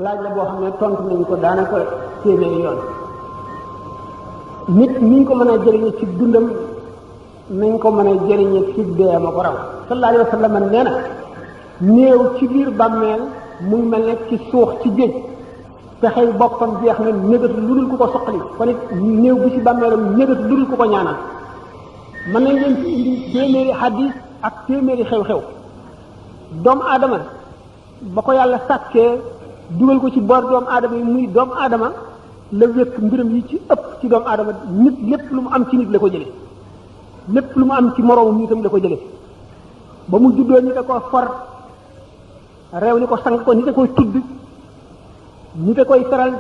laaj la boo xam ne tontu nañu ko daanaka téeméeri yoon. nit ñi ñu ko mën a jëriñe ci dundam nañ ko mën a jëriñe ci deema ko raw sallallahu alayhi wa sallam nee na néew ci biir bàmmeel mu ngi mel ne ci suux ci géej pexey boppam jeex na négatu lu dul ku ko soqali kon it néew bi ci bàmmeelam négatu lu dul ku ko ñaanal. mën nañ leen ci indi téeméeri hadis ak téeméeri xew-xew doomu aadama ba ko yàlla sàkkee dugal ko ci boor doomu aadama yi muy doomu aadama la wékk mbiram yi ci ëpp ci doomu aadama nit lépp lu mu am ci nit la ko jële lépp lu mu am ci moroomum nitam la ko jële ba mu juddoo nit a ko for réew ni ko sang ko nit a koy tudd nit a koy feral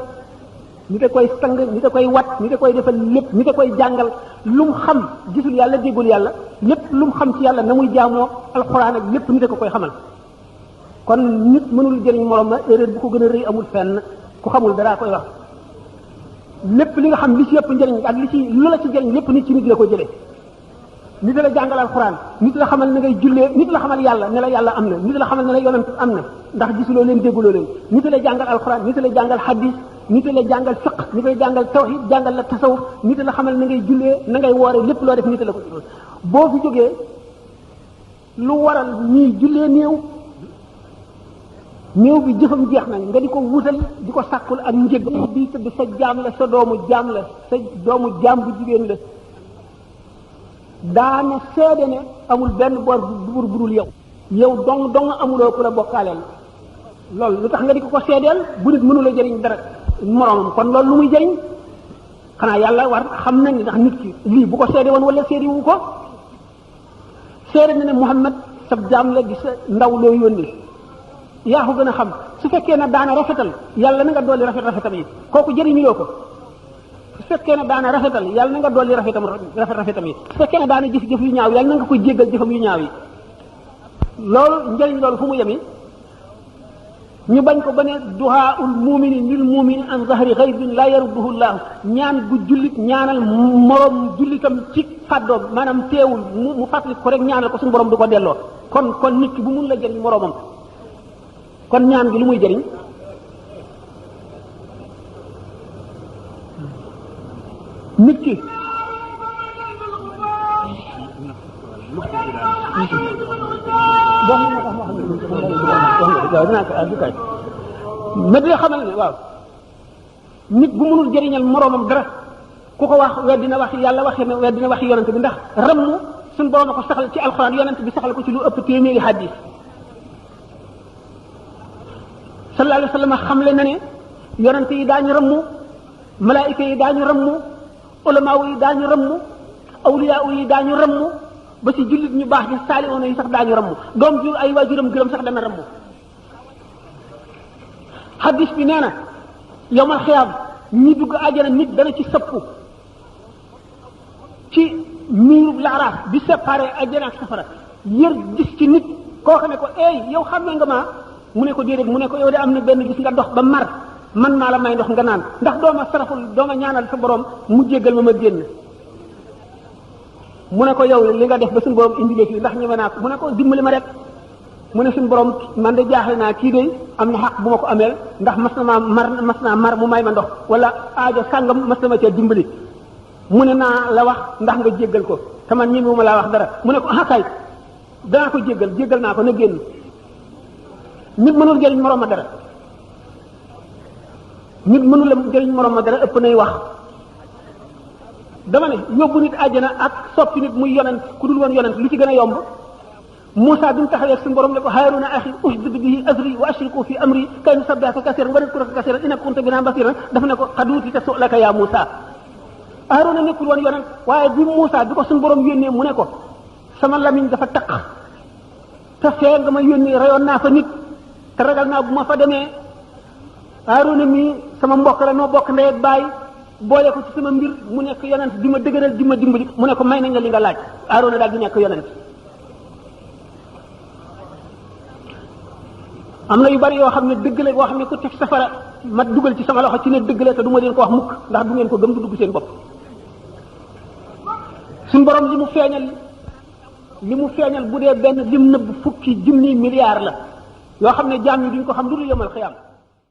nit a koy sang nit a koy wat nit a koy defal lépp nit a koy jàngal lu mu xam gisul yàlla déggul yàlla lépp lu mu xam ci yàlla na muy jaamoo alxuraan ak lépp nit a ko koy xamal kon nit mënul jëriñ moroom ma erreur bu ko gën a rëy amul fenn ku xamul dara koy wax lépp li nga xam li ci yëpp njëriñ ak li ci lu la ci jëriñ lépp nit ci nit la ko jëlee nit la jàngal alxuraan nit la xamal na ngay jullee nit la xamal yàlla ne la yàlla am na nit la xamal ne la yonent am na ndax gisuloo leen dégguloo leen nit la jàngal alxuraan nit la jàngal hadis nit la jàngal fiq nit la jàngal tawhid jàngal la tasawuf nit la xamal na ngay jullee na ngay woore lépp loo def nit la ko boo fi jógee lu waral ñuy jullee néew bi jëfam jeex na nga di ko wutal di ko sàkkul ak njëg bi tëdd sa jaam la sa doomu jaam la sa doomu jaam bu jigéen la daana seede ne amul benn bor bu budul yow dong amuloo ku la bokkaaleel loolu lu tax nga di ko seedeel bu nit mënula jëriñ dara moroomam kon loolu lu muy jëriñ xanaa yàlla war xam nañ ndax nit ki lii bu ko seede woon wala seede wu ko seede na ne Muhammad sa jaam la di sa ndaw loo yónni yaa ko gën a xam su fekkee ne daana rafetal yàlla na nga dolli rafetam yi kooku jëriñuloo ko su fekkee ne daana rafetal yàlla na nga dolli rafetam yi su fekkee ne daana jëf-jëf yu ñaaw yàlla na nga koy jéggal jëfam yu ñaaw yi loolu njëriñ loolu fu mu yemi ñu bañ ko ba ne duhaaul mumini lil mumini an zahri ghaybin la yarudduhu llahu ñaan gu jullit ñaanal moroom jullitam ci fàddoom maanaam teewul mu fàttali ko rek ñaanal ko suñu borom du ko delloo kon nit ki bu mun la jëriñ moroomam kon ñaan gi lu muy jëriñ nit ki ma di xamal ne waaw nit bu mënul jëriñal moroomam dara ku ko wax weddina wax yàlla waxee ne weddina wax yonent bi ndax rammu suñ borom a ko saxal ci alxuraan yonent bi saxal ko ci lu ëpp téeméeri hadis sallallahu alayhi wa sallam xamle na ne yonent yi daañu rammu malaayika yi daañu rammu ulamaaw yi daañu rammu awliyaaw yi daañu rammu ba ci jullit ñu baax ci saalihoona yi sax daañu rammu doom ju ay waajuram gërëm sax dana rammu hadis bi nee na yowmal xiyaam ñi dugg àjjana nit dana ci sëppu ci miirub laaraaf bi séparé àjjana ak safara yër gis ci nit koo xam ne ko yow xam nga ma mu ne ko déedéet mu ne ko yow de am na benn gis nga dox ba mar man naa la may ndox nga naan ndax dooma saraxul dooma ñaanal sa borom mu jéggal ma génn mu ne ko yow li nga def ba suñu borom indi léegi ndax ñeme naa ko mu ne ko dimbali ma rek mu ne suñu borom man de jaaxle naa kii de am na xaq bu ma ko ameel ndax mas naa mar mu may ma ndox wala aajo sàngam mas na ma cee dimbali mu ne naa la wax ndax nga jéggal ko te man ñemewuma laa wax dara mu ne ko kay danaa ko jéggal naa ko na génn nit mënul jëriñ moroom ma dara nit mënul la jëriñ moroom ma dara ëpp nay wax dama ne yóbbu nit àjjana ak soppi nit muy yonent ku dul woon yonent lu ci gën a yomb Moussa bi mu taxawee suñu borom ne ko Haaruna axi ushdud bihi azri wa ashriku fi amri kay nusabbihaka kasiran wa nadhkuraka kasiran innaka kunta bina basiran dafa ne ko qad uutita su'laka ya Moussa Haaruna nekkul woon yonent waaye bi Moussa bi ko suñu borom yónnee mu ne ko sama lamiñ dafa taq te fee nga ma yónnee rayoon naa fa nit te ragal naa bu ma fa demee Haaruna mi sama mbokk la noo bokk ndey ak baay boole ko ci sama mbir mu nekk yonent di ma dëgëral di ma dimbali mu ne ko may nañ la li nga laaj Haaruna daal di nekk yonent am na yu bari yoo xam ne dëgg la boo xam ne ku teg safara ma dugal ci sama loxo ci ne dëgg la te du ma leen ko wax mukk ndax du ngeen ko gëm du dugg seen bopp suñ borom li mu feeñal bu dee benn lim nëbb fukki junni milliards la yoo xam ne jaam yi duñ ko xam lu dul yomal xiyaam